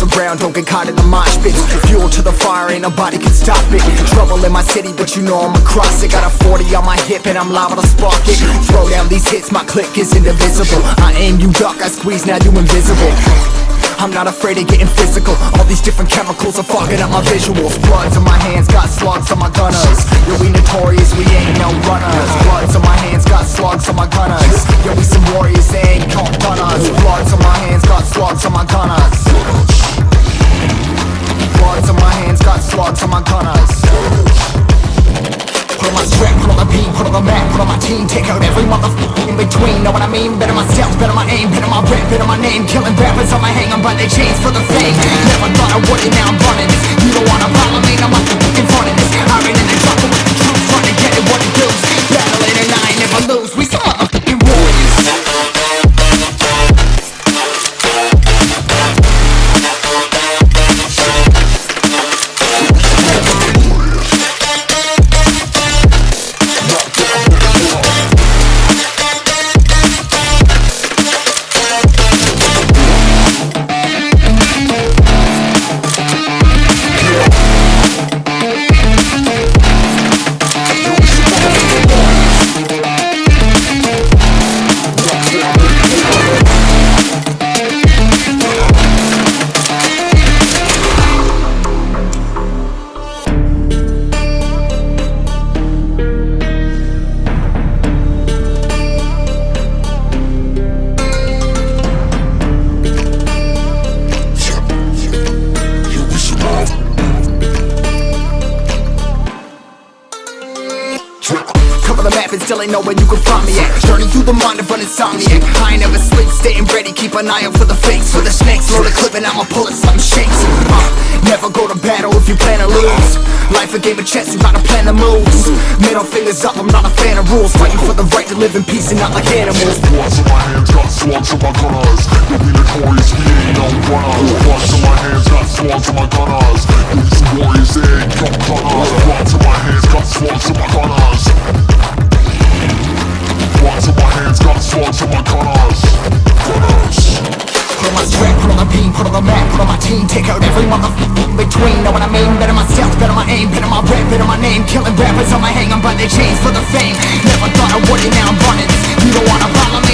ground, don't get caught in the mosh pit. Fuel to the fire, ain't nobody can stop it. Trouble in my city, but you know I'm across it. Got a 40 on my hip and I'm liable to spark it. Throw down these hits, my click is indivisible. I aim, you duck, I squeeze, now you invisible. I'm not afraid of getting physical. All these different chemicals are fogging up my visuals. Bloods on my hands, got slugs on my gunners. Yo, we notorious, we ain't no runners. Bloods on my hands, got slugs on my gunners. Yo, we some warriors, they ain't called gunners. Bloods on my hands, got slugs on my gunners. Bloods on my hands, got slugs on my gunners. Put on my strap, put on the beam, put on the map, put on my team. Take out every motherfucker in between. Know what I mean? Better myself, better my aim, better my rap, better my name. Killing rappers on my hang, I'm by their chains for the fame. Never thought I would it, now I'm running this. You don't wanna follow me, I'm up in front of this. I ran in the jungle with the truth, trying to get it what it does. Battling and I ain't never lose, we some motherfucking warriors. Cover the map and still ain't know where you can find me at. Journey through the mind of an insomniac. I ain't never sleep, staying ready, keep an eye out for the fakes. For the snakes, load the clip and I'ma pull it, something shakes. Never go to battle if you plan to lose. Life a game of chess, you gotta plan the moves. Middle fingers up, I'm not a fan of rules. Fighting for the right to live in peace and not like animals. Bloods on my hands, got slugs on my gunners. Yo, we notorious, we ain't no runners. Bloods on my hands, got slugs on my gunners. Yo, we some warriors, they ain't no gunners. Bloods on my hands, got slugs on my gunners. Bloods on my hands, got slugs on my gunners. Put on my strap, put on the beam, put on the map, put on my team. Take out every motherfucker in between. Know what I mean? Better myself, better my aim, better my rap, better my name. Killing rappers on my hang, I'm by their chains for the fame. Never thought I would it, now I'm running this. You don't wanna follow me?